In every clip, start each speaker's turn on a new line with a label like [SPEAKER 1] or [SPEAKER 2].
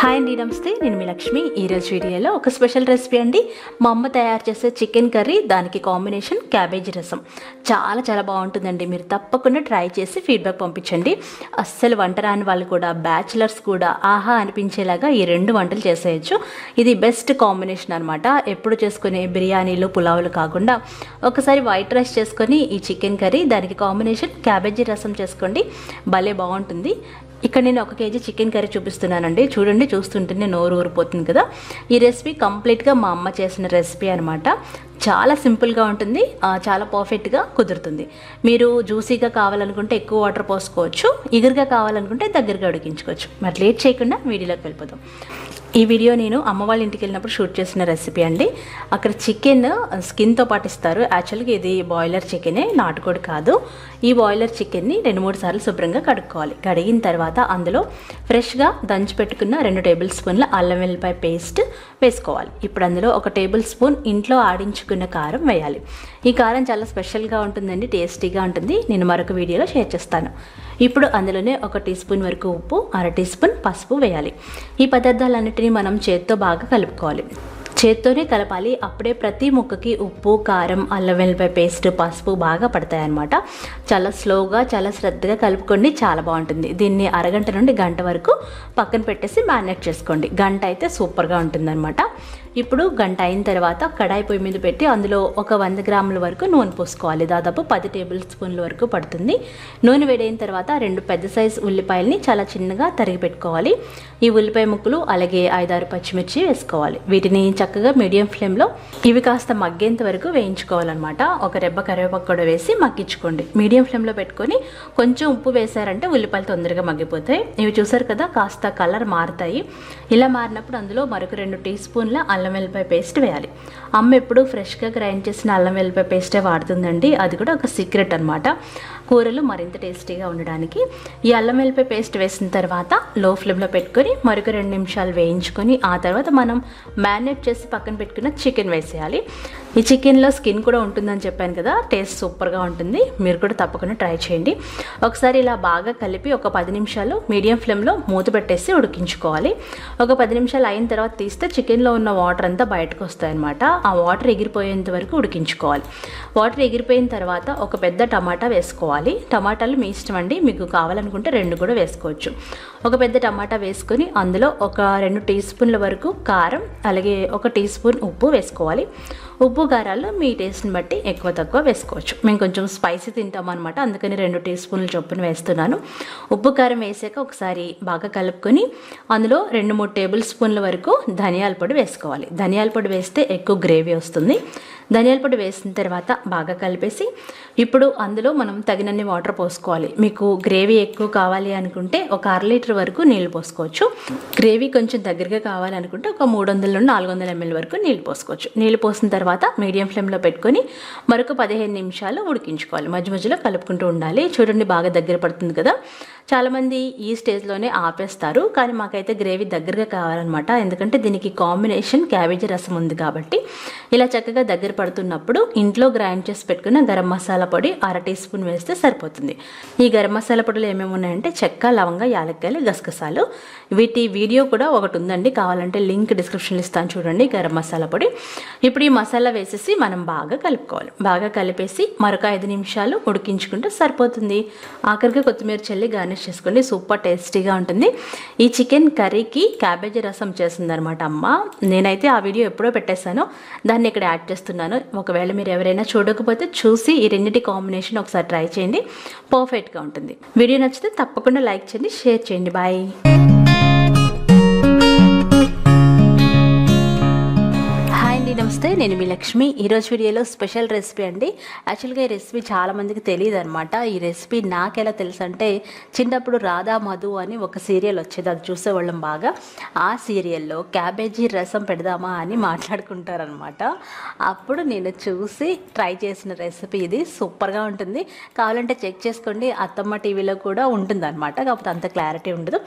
[SPEAKER 1] Hi అండి, నమస్తే. నేను మీ లక్ష్మి. ఈరోజు వీడియోలో ఒక స్పెషల్ రెసిపీ అండి. మా అమ్మ తయారు చేసే చికెన్ కర్రీ, దానికి కాంబినేషన్ క్యాబేజీ రసం. చాలా చాలా బాగుంటుందండి. మీరు తప్పకుండా ట్రై చేసి ఫీడ్బ్యాక్ పంపించండి. అస్సలు వంట రాని వాళ్ళు కూడా, బ్యాచిలర్స్ కూడా ఆహా అనిపించేలాగా ఈ రెండు వంటలు చేసేయచ్చు. ఇది బెస్ట్ కాంబినేషన్ అనమాట. ఎప్పుడు చేసుకునే బిర్యానీలు, పులావులు కాకుండా ఒకసారి వైట్ రైస్ చేసుకొని ఈ చికెన్ కర్రీ, దానికి కాంబినేషన్ క్యాబేజీ రసం చేసుకోండి. భలే బాగుంటుంది. ఇక్కడ నేను 1 kg చికెన్ కర్రీ చూపిస్తున్నానండి. చూడండి, చూస్తుంటేనే నోరు ఊరిపోతుంది కదా. ఈ రెసిపీ కంప్లీట్గా మా అమ్మ చేసిన రెసిపీ అనమాట. చాలా సింపుల్గా ఉంటుంది, చాలా పర్ఫెక్ట్గా కుదురుతుంది. మీరు జ్యూసీగా కావాలనుకుంటే ఎక్కువ వాటర్ పోసుకోవచ్చు, ఇగురుగా కావాలనుకుంటే దగ్గరగా ఉడికించుకోవచ్చు. మరి లేట్ చేయకుండా వీడియోలోకి వెళ్ళిపోదాం. ఈ వీడియో నేను అమ్మ వాళ్ళ ఇంటికి వెళ్ళినప్పుడు షూట్ చేసిన రెసిపీ అండి. అక్కడ చికెన్ స్కిన్తో పాటిస్తారు. యాక్చువల్గా ఇది బాయిలర్ చికెనే, నాటుకోడి కాదు. ఈ బాయిలర్ చికెన్ని 2-3 సార్లు శుభ్రంగా కడుక్కోవాలి. కడిగిన తర్వాత అందులో ఫ్రెష్గా దంచి పెట్టుకున్న 2 టేబుల్ స్పూన్ల అల్లం వెల్లిపాయ పేస్ట్ వేసుకోవాలి. ఇప్పుడు అందులో 1 టేబుల్ స్పూన్ ఇంట్లో ఆడించుకున్న కారం వేయాలి. ఈ కారం చాలా స్పెషల్గా ఉంటుందండి, టేస్టీగా ఉంటుంది. నేను మరొక వీడియోలో షేర్ చేస్తాను. ఇప్పుడు అందులోనే 1 టీ స్పూన్ వరకు ఉప్పు, 1/2 టీ స్పూన్ పసుపు వేయాలి. ఈ పదార్థాలన్నిటినీ మనం చేత్తో బాగా కలుపుకోవాలి. చేత్తోనే కలపాలి. అప్పుడే ప్రతి ముక్కకి ఉప్పు, కారం, అల్లం వెల్లిపాయ పేస్ట్, పసుపు బాగా పడతాయన్నమాట. చాలా స్లోగా, చాలా శ్రద్ధగా కలుపుకోండి. చాలా బాగుంటుంది. దీన్ని అరగంట నుండి గంట వరకు పక్కన పెట్టేసి మ్యారినేట్ చేసుకోండి. గంట అయితే సూపర్గా ఉంటుందన్నమాట. ఇప్పుడు గంట అయిన తర్వాత కడాయి పొయ్యి మీద పెట్టి అందులో ఒక 100 గ్రాముల వరకు నూనె పోసుకోవాలి. దాదాపు 10 టేబుల్ స్పూన్ల వరకు పడుతుంది. నూనె వేడైన తర్వాత 2 పెద్ద సైజు ఉల్లిపాయలని చాలా చిన్నగా తరిగి పెట్టుకోవాలి. ఈ ఉల్లిపాయ ముక్కలు అలాగే 5-6 పచ్చిమిర్చి వేసుకోవాలి. వీటిని చక్కగా మీడియం ఫ్లేమ్లో ఇవి కాస్త మగ్గేంత వరకు వేయించుకోవాలన్నమాట. ఒక రెబ్బ కరివేపాకు కూడా వేసి మగ్గించుకోండి. మీడియం ఫ్లేమ్లో పెట్టుకొని కొంచెం ఉప్పు వేసారంటే ఉల్లిపాయలు తొందరగా మగ్గిపోతాయి. ఇవి చూసారు కదా, కాస్త కలర్ మారుతాయి. ఇలా మారినప్పుడు అందులో మరొక 2 టీ స్పూన్ల అల్లం వెల్లిపాయ పేస్ట్ వేయాలి. అమ్మ ఎప్పుడు ఫ్రెష్గా గ్రైండ్ చేసిన అల్లం వెల్లిపాయ పేస్టే వాడుతుందండి. అది కూడా ఒక సీక్రెట్ అనమాట, కూరలు మరింత టేస్టీగా ఉండడానికి. ఈ అల్లం వెల్లిపాయ పేస్ట్ వేసిన తర్వాత లో ఫ్లేమ్లో పెట్టుకొని మరొక 2 నిమిషాలు వేయించుకొని ఆ తర్వాత మనం మ్యారినేట్ చేసి పక్కన పెట్టుకున్న చికెన్ వేసేయాలి. ఈ చికెన్లో స్కిన్ కూడా ఉంటుందని చెప్పాను కదా, టేస్ట్ సూపర్గా ఉంటుంది. మీరు కూడా తప్పకుండా ట్రై చేయండి. ఒకసారి ఇలా బాగా కలిపి ఒక 10 నిమిషాలు మీడియం ఫ్లేమ్లో మూత పెట్టేసి ఉడికించుకోవాలి. ఒక 10 నిమిషాలు అయిన తర్వాత తీస్తే చికెన్లో ఉన్న వాటర్ అంతా బయటకు వస్తాయన్నమాట. ఆ వాటర్ ఎగిరిపోయేంత వరకు ఉడికించుకోవాలి. వాటర్ ఎగిరిపోయిన తర్వాత ఒక పెద్ద టమాటా వేసుకోవాలి. టమాటాలు మీ ఇష్టం అండి, మీకు కావాలనుకుంటే 2 కూడా వేసుకోవచ్చు. ఒక పెద్ద టమాటా వేసుకొని అందులో ఒక 2 టీ స్పూన్ల వరకు కారం అలాగే 1 టీ స్పూన్ ఉప్పు వేసుకోవాలి. ఉప్పు కారాలు మీ టేస్ట్ని బట్టి ఎక్కువ తక్కువ వేసుకోవచ్చు. మేము కొంచెం స్పైసీ తింటాం అనమాట, అందుకని 2 టీ స్పూన్ల చొప్పున వేస్తున్నాను. ఉప్పు కారం వేసాక ఒకసారి బాగా కలుపుకొని అందులో 2-3 టేబుల్ స్పూన్ల వరకు ధనియాల పొడి వేసుకోవాలి. ధనియాల పొడి వేస్తే ఎక్కువ గ్రేవీ వస్తుంది. ధనియాల పొడి వేసిన తర్వాత బాగా కలిపేసి ఇప్పుడు అందులో మనం తగినన్ని వాటర్ పోసుకోవాలి. మీకు గ్రేవీ ఎక్కువ కావాలి అనుకుంటే ఒక 1/2 లీటర్ వరకు నీళ్ళు పోసుకోవచ్చు. గ్రేవీ కొంచెం దగ్గరగా కావాలనుకుంటే ఒక 300 నుండి 400 ml వరకు నీళ్ళు పోసుకోవచ్చు. నీళ్ళు పోసిన తర్వాత మీడియం ఫ్లేమ్లో పెట్టుకొని మరొక 15 నిమిషాలు ఉడికించుకోవాలి. మధ్య మధ్యలో కలుపుకుంటూ ఉండాలి. చూడండి, బాగా దగ్గర పడుతుంది కదా. చాలామంది ఈ స్టేజ్లోనే ఆపేస్తారు, కానీ మాకైతే గ్రేవీ దగ్గరగా కావాలన్నమాట. ఎందుకంటే దీనికి కాంబినేషన్ క్యాబేజీ రసం ఉంది కాబట్టి. ఇలా చక్కగా దగ్గర పడుతున్నప్పుడు ఇంట్లో గ్రైండ్ చేసి పెట్టుకున్న గరం మసాలా పొడి 1/2 టీ స్పూన్ వేస్తే సరిపోతుంది. ఈ గరం మసాలా పొడిలో ఏమేమి ఉన్నాయంటే చెక్క, లవంగ, యాలక్కాయలు, గసగసాలు. వీటి వీడియో కూడా ఒకటి ఉందండి, కావాలంటే లింక్ డిస్క్రిప్షన్లో ఇస్తాను చూడండి, గరం మసాలా పొడి. ఇప్పుడు ఈ మసాలా వేసేసి మనం బాగా కలుపుకోవాలి. బాగా కలిపేసి మరొక 5 నిమిషాలు ఉడికించుకుంటే సరిపోతుంది. ఆఖరికి కొత్తిమీర చల్లి గార్నిష్ చేసుకోండి. సూపర్ టేస్టీగా ఉంటుంది. ఈ చికెన్ కర్రీకి క్యాబేజీ రసం చేసిందనమాట అమ్మ. నేనైతే ఆ వీడియో ఎప్పుడో పెట్టేశాను, దాన్ని ఇక్కడ యాడ్ చేస్తున్నాను. ఒకవేళ మీరు ఎవరైనా చూడకపోతే చూసి ఈ రెండింటి కాంబినేషన్ ఒకసారి ట్రై చేయండి, పర్ఫెక్ట్గా ఉంటుంది. వీడియో నచ్చితే తప్పకుండా లైక్ చేయండి, షేర్ చేయండి. బాయ్. నమస్తే, నేను మీ లక్ష్మి. ఈరోజు వీడియోలో స్పెషల్ రెసిపీ అండి. యాక్చువల్గా ఈ రెసిపీ చాలామందికి తెలియదు అనమాట. ఈ రెసిపీ నాకెలా తెలుసు అంటే, చిన్నప్పుడు రాధా మధు అని ఒక సీరియల్ వచ్చేది, అది చూసేవాళ్ళం బాగా. ఆ సీరియల్లో క్యాబేజీ రసం పెడదామా అని మాట్లాడుకుంటారనమాట. అప్పుడు నేను చూసి ట్రై చేసిన రెసిపీ ఇది. సూపర్గా ఉంటుంది. కావాలంటే చెక్ చేసుకోండి, అత్తమ్మ టీవీలో కూడా ఉంటుందన్నమాట, కాకపోతే అంత క్లారిటీ ఉండదు.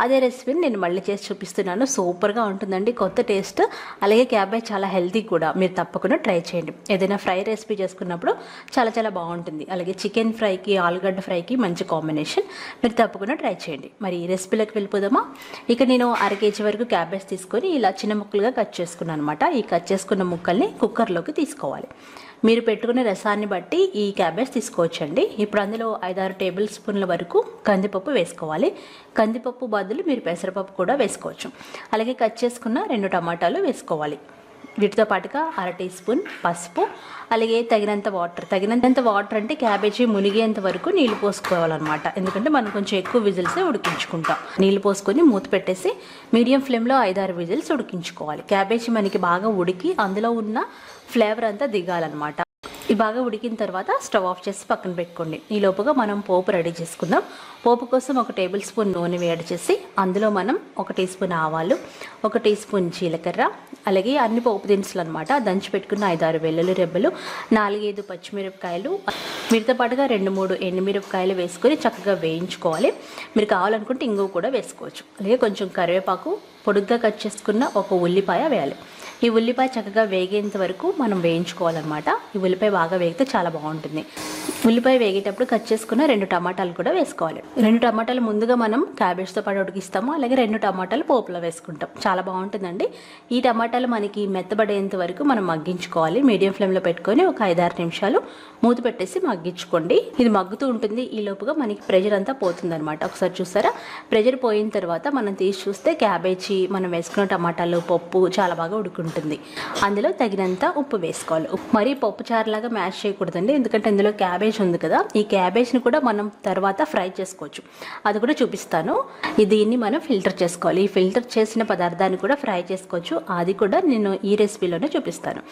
[SPEAKER 1] అదే రెసిపీని నేను మళ్ళీ చేసి చూపిస్తున్నాను. సూపర్గా ఉంటుందండి, కొత్త టేస్ట్. అలాగే క్యాబేజ్ చాలా హెల్తీ కూడా మీరు తప్పకుండా ట్రై చేయండి. ఏదైనా ఫ్రై రెసిపీ చేసుకున్నప్పుడు చాలా చాలా బాగుంటుంది. అలాగే చికెన్ ఫ్రైకి ఆలుగడ్డ ఫ్రైకి మంచి కాంబినేషన్. మీరు తప్పకుండా ట్రై చేయండి. మరి ఈ రెసిపీలోకి వెళ్ళిపోదామా? ఇక నేను 1/2 kg వరకు క్యాబేజ్ తీసుకొని ఇలా చిన్న ముక్కలుగా కట్ చేసుకున్నాను అనమాట. ఈ కట్ చేసుకున్న ముక్కల్ని కుక్కర్లోకి తీసుకోవాలి. మీరు పెట్టుకునే రసాన్ని బట్టి ఈ క్యాబేజ్ తీసుకోవచ్చండి. ఇప్పుడు అందులో 5-6 టేబుల్ స్పూన్ల వరకు కందిపప్పు వేసుకోవాలి. కందిపప్పు బదులు మీరు పెసరపప్పు కూడా వేసుకోవచ్చు. అలాగే కట్ చేసుకున్న 2 టమాటాలు వేసుకోవాలి. వీటితో పాటుగా 1/2 టీ స్పూన్ పసుపు, అలాగే తగినంత వాటర్ అంటే క్యాబేజీ మునిగేంత వరకు నీళ్లు పోసుకోవాలన్నమాట. ఎందుకంటే మనం కొంచెం ఎక్కువ విజిల్సే ఉడికించుకుంటాం. నీళ్లు పోసుకొని మూత పెట్టేసి మీడియం ఫ్లేమ్లో 5-6 విజిల్స్ ఉడికించుకోవాలి. క్యాబేజీ మనకి బాగా ఉడికి అందులో ఉన్న ఫ్లేవర్ అంతా దిగాలన్నమాట. ఇది బాగా ఉడికిన తర్వాత స్టవ్ ఆఫ్ చేసి పక్కన పెట్టుకోండి. ఈ లోపుగా మనం పోపు రెడీ చేసుకుందాం. పోపు కోసం 1 టేబుల్ స్పూన్ నూనె వేడి చేసి అందులో మనం 1 టీ స్పూన్ ఆవాలు, 1 టీ స్పూన్ జీలకర్ర, అలాగే అన్ని పోపు దినుసులు అనమాట, దంచి పెట్టుకున్న 5-6 వెల్లుల్లి రెబ్బలు, 4-5 పచ్చిమిరపకాయలు, వీటితో పాటుగా 2-3 ఎండుమిరపకాయలు వేసుకొని చక్కగా వేయించుకోవాలి. మీరు కావాలనుకుంటే ఇంగువ కూడా వేసుకోవచ్చు. అలాగే కొంచెం కరివేపాకు, పొడుగ్గా కట్ చేసుకున్న 1 ఉల్లిపాయ వేయాలి. ఈ ఉల్లిపాయ చక్కగా వేగేంత వరకు మనం వేయించుకోవాలన్నమాట. ఈ ఉల్లిపాయ బాగా వేగితే చాలా బాగుంటుంది. ఉల్లిపాయ వేగేటప్పుడు కట్ చేసుకున్న 2 టమాటాలు కూడా వేసుకోవాలి. 2 టమాటాలు ముందుగా మనం క్యాబేజ్తో పాటు ఉడికిస్తాము. అలాగే 2 టమాటాలు పోపులో వేసుకుంటాం. చాలా బాగుంటుందండి. ఈ టమాటాలు మనకి మెత్తబడేంత వరకు మనం మగ్గించుకోవాలి. మీడియం ఫ్లేమ్లో పెట్టుకొని ఒక 5-6 నిమిషాలు మూత పెట్టేసి మగ్గించుకోండి. ఇది మగ్గుతూ ఉంటుంది. ఈ లోపుగా మనకి ప్రెషర్ అంతా పోతుందన్నమాట. ఒకసారి చూసారా? ప్రెషర్ పోయిన తర్వాత మనం తీసి చూస్తే క్యాబేజీ, మనం వేసుకున్న టమాటాలు, పప్పు చాలా బాగా ఉడుకుంటుంది. అందులో తగినంత ఉప్పు వేసుకోవాలి. మరీ పప్పు చారులాగా మ్యాష్ చేయకూడదండి, ఎందుకంటే ఇందులో క్యాబేజ్ ఉంది కదా. ఈ క్యాబేజ్ని కూడా మనం తర్వాత ఫ్రై చేసుకోవచ్చు. అది కూడా చూపిస్తాను. దీన్ని మనం ఫిల్టర్ చేసుకోవాలి. ఈ ఫిల్టర్ చేసిన పదార్థాన్ని కూడా ఫ్రై చేసుకోవచ్చు. అది కూడా నేను ఈ రెసిపీలోనే చూపిస్తాను.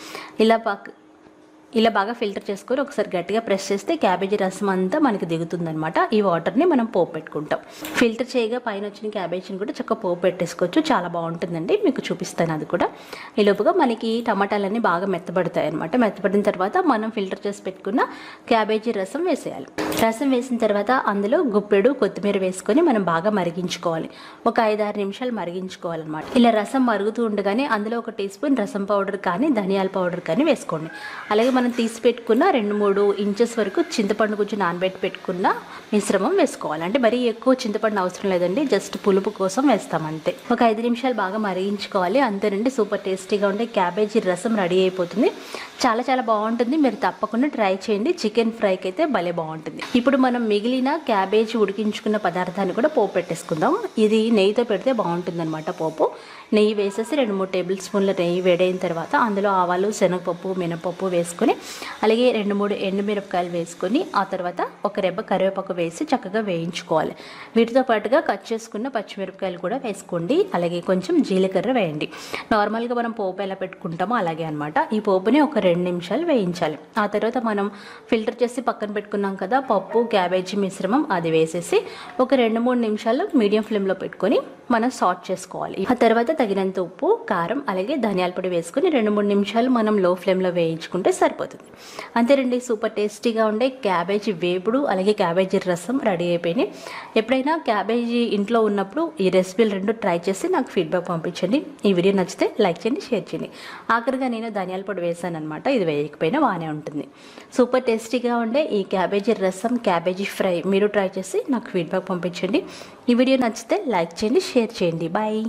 [SPEAKER 1] ఇలా బాగా ఫిల్టర్ చేసుకొని ఒకసారి గట్టిగా ప్రెస్ చేస్తే క్యాబేజీ రసం అంతా మనకి దిగుతుందనమాట. ఈ వాటర్ని మనం పోపు పెట్టుకుంటాం. ఫిల్టర్ చేయగా పైన వచ్చిన క్యాబేజీని కూడా చక్కగా పోపు పెట్టేసుకోవచ్చు. చాలా బాగుంటుందండి. మీకు చూపిస్తాను అది కూడా. ఈ లోపుగా మనకి టమాటాలన్నీ బాగా మెత్తబడతాయి అనమాట. మెత్తబడిన తర్వాత మనం ఫిల్టర్ చేసి పెట్టుకున్న క్యాబేజీ రసం వేసేయాలి. రసం వేసిన తర్వాత అందులో గుప్పెడు కొత్తిమీర వేసుకొని మనం బాగా మరిగించుకోవాలి. ఒక 5-6 నిమిషాలు మరిగించుకోవాలన్నమాట. ఇలా రసం మరుగుతూ ఉండగానే అందులో 1 టీ స్పూన్ రసం పౌడర్ కానీ ధనియాల పౌడర్ కానీ వేసుకోండి. అలాగే మనం తీసి పెట్టుకున్న 2-3 ఇంచెస్ వరకు చింతపండు కొంచెం నానబెట్టి పెట్టుకున్న మిశ్రమం వేసుకోవాలి. అంటే మరీ ఎక్కువ చింతపండు అవసరం లేదండి, జస్ట్ పులుపు కోసం వేస్తాం అంతే. ఒక 5 నిమిషాలు బాగా మరిగించుకోవాలి. అంతేనండి, సూపర్ టేస్టీగా ఉండే క్యాబేజీ రసం రెడీ అయిపోతుంది. చాలా చాలా బాగుంటుంది. మీరు తప్పకుండా ట్రై చేయండి. చికెన్ ఫ్రైకి అయితే భలే బాగుంటుంది. ఇప్పుడు మనం మిగిలిన క్యాబేజీ ఉడికించుకున్న పదార్థాన్ని కూడా పోపు పెట్టేసుకుందాం. ఇది నెయ్యితో పెడితే బాగుంటుంది అనమాట. పోపు నెయ్యి వేసేసి 2-3 టేబుల్ స్పూన్ల నెయ్యి వేడైన తర్వాత అందులో ఆవాలు, శనగపప్పు, మినపప్పు వేసుకొని, అలాగే 2-3 ఎండుమిరపకాయలు వేసుకొని, ఆ తర్వాత 1 రెబ్బ కరివేపాకు వేసి చక్కగా వేయించుకోవాలి. వీటితో పాటుగా కట్ చేసుకున్న పచ్చిమిరపకాయలు కూడా వేసుకోండి. అలాగే కొంచెం జీలకర్ర వేయండి. నార్మల్గా మనం పోపు ఎలా పెట్టుకుంటామో అలాగే అనమాట. ఈ పోపుని ఒక 2 నిమిషాలు వేయించాలి. ఆ తర్వాత మనం ఫిల్టర్ చేసి పక్కన పెట్టుకున్నాం కదా పప్పు, క్యాబేజీ మిశ్రమం, అది వేసేసి ఒక 2-3 నిమిషాలు మీడియం ఫ్లేమ్లో పెట్టుకొని మనం సాట్ చేసుకోవాలి. ఆ తర్వాత తగినంత ఉప్పు, కారం, అలాగే ధనియాల పొడి వేసుకొని 2-3 నిమిషాలు మనం లో ఫ్లేమ్లో వేయించుకుంటే సరిపోతుంది. అంతేనండి, సూపర్ టేస్టీగా ఉండే క్యాబేజీ వేపుడు అలాగే క్యాబేజీ రసం రెడీ అయిపోయినాయి. ఎప్పుడైనా క్యాబేజీ ఇంట్లో ఉన్నప్పుడు ఈ రెసిపీలు 2 ట్రై చేసి నాకు ఫీడ్బ్యాక్ పంపించండి. ఈ వీడియో నచ్చితే లైక్ చేయండి, షేర్ చేయండి. ఆఖరిగా నేను ధనియాల పొడి వేసాను అనమాట. ఇది వేయకపోయినా బాగానే ఉంటుంది. సూపర్ టేస్టీగా ఉండే ఈ క్యాబేజీ రసం, క్యాబేజీ ఫ్రై మీరు ట్రై చేసి నాకు ఫీడ్బ్యాక్ పంపించండి. ఈ వీడియో నచ్చితే లైక్ చేయండి, షేర్ చేయండి. బాయ్.